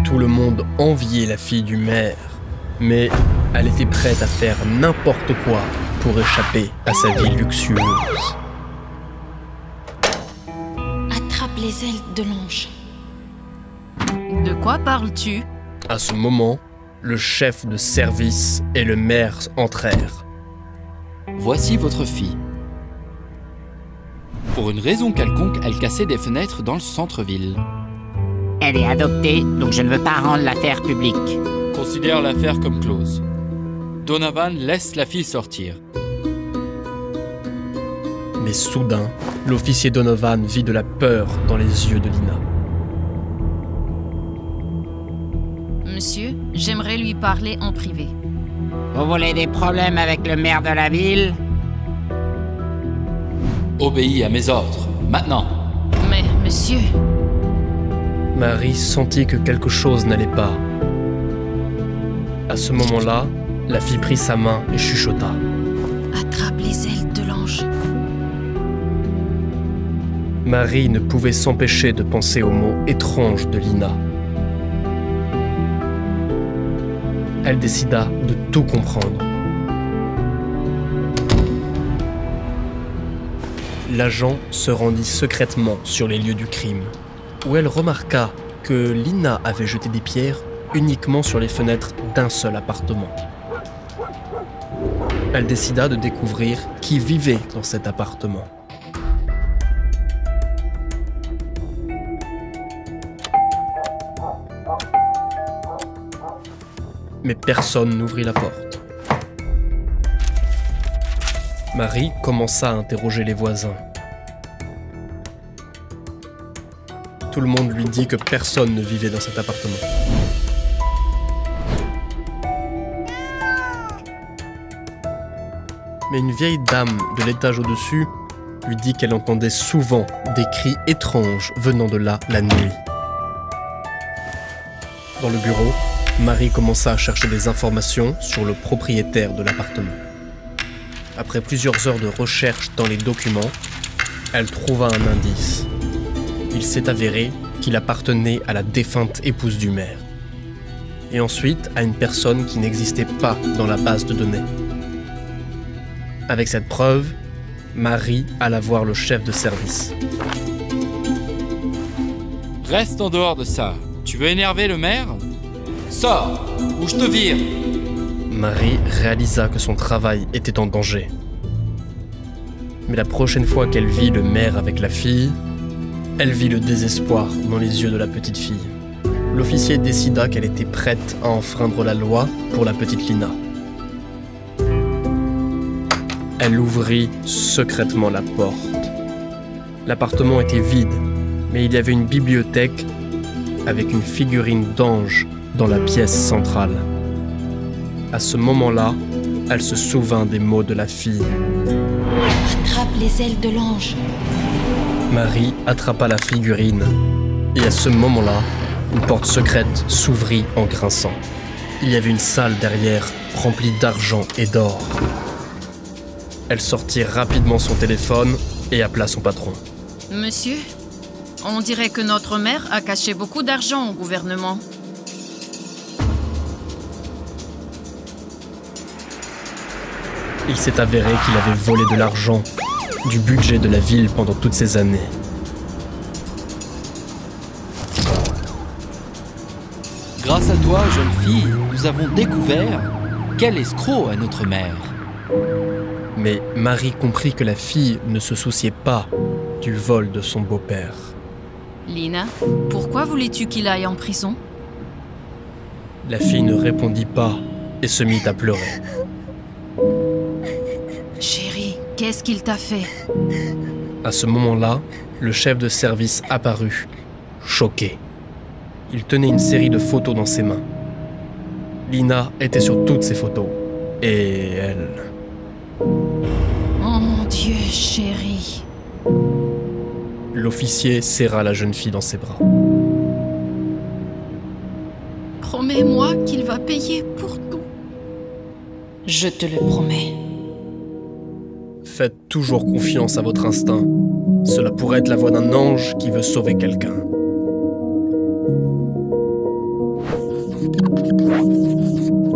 Tout le monde enviait la fille du maire, mais elle était prête à faire n'importe quoi pour échapper à sa vie luxueuse. Attrape les ailes de l'ange. De quoi parles-tu? À ce moment, le chef de service et le maire entrèrent. Voici votre fille. Pour une raison quelconque, elle cassait des fenêtres dans le centre-ville. Elle est adoptée, donc je ne veux pas rendre l'affaire publique. Considère l'affaire comme close. Donovan laisse la fille sortir. Mais soudain, l'officier Donovan vit de la peur dans les yeux de Lina. Monsieur, j'aimerais lui parler en privé. Vous voulez des problèmes avec le maire de la ville? Obéis à mes ordres, maintenant. Mais, monsieur... Marie sentit que quelque chose n'allait pas. À ce moment-là, la fille prit sa main et chuchota. Attrape les ailes de l'ange. Marie ne pouvait s'empêcher de penser aux mots étranges de Lina. Elle décida de tout comprendre. L'agent se rendit secrètement sur les lieux du crime, où elle remarqua que Lina avait jeté des pierres uniquement sur les fenêtres d'un seul appartement. Elle décida de découvrir qui vivait dans cet appartement. Mais personne n'ouvrit la porte. Marie commença à interroger les voisins. Tout le monde lui dit que personne ne vivait dans cet appartement. Mais une vieille dame de l'étage au-dessus lui dit qu'elle entendait souvent des cris étranges venant de là la nuit. Dans le bureau, Marie commença à chercher des informations sur le propriétaire de l'appartement. Après plusieurs heures de recherche dans les documents, elle trouva un indice. Il s'est avéré qu'il appartenait à la défunte épouse du maire. Et ensuite à une personne qui n'existait pas dans la base de données. Avec cette preuve, Marie alla voir le chef de service. Reste en dehors de ça. Tu veux énerver le maire? Sors, ou je te vire. Marie réalisa que son travail était en danger. Mais la prochaine fois qu'elle vit le maire avec la fille, elle vit le désespoir dans les yeux de la petite fille. L'officier décida qu'elle était prête à enfreindre la loi pour la petite Lina. Elle ouvrit secrètement la porte. L'appartement était vide, mais il y avait une bibliothèque avec une figurine d'ange dans la pièce centrale. À ce moment-là, elle se souvint des mots de la fille. Attrape les ailes de l'ange. Marie attrapa la figurine, et à ce moment-là, une porte secrète s'ouvrit en grinçant. Il y avait une salle derrière, remplie d'argent et d'or. Elle sortit rapidement son téléphone et appela son patron. Monsieur, on dirait que notre maire a caché beaucoup d'argent au gouvernement. Il s'est avéré qu'il avait volé de l'argent du budget de la ville pendant toutes ces années. Grâce à toi, jeune fille, nous avons découvert quel escroc est notre maire. Mais Marie comprit que la fille ne se souciait pas du vol de son beau-père. Lina, pourquoi voulais-tu qu'il aille en prison? La fille ne répondit pas et se mit à pleurer. Chérie, qu'est-ce qu'il t'a fait? À ce moment-là, le chef de service apparut, choqué. Il tenait une série de photos dans ses mains. Lina était sur toutes ces photos. Et elle... Oh mon Dieu, chérie. L'officier serra la jeune fille dans ses bras. Promets-moi qu'il va payer pour tout. Je te le promets. Faites toujours confiance à votre instinct. Cela pourrait être la voix d'un ange qui veut sauver quelqu'un.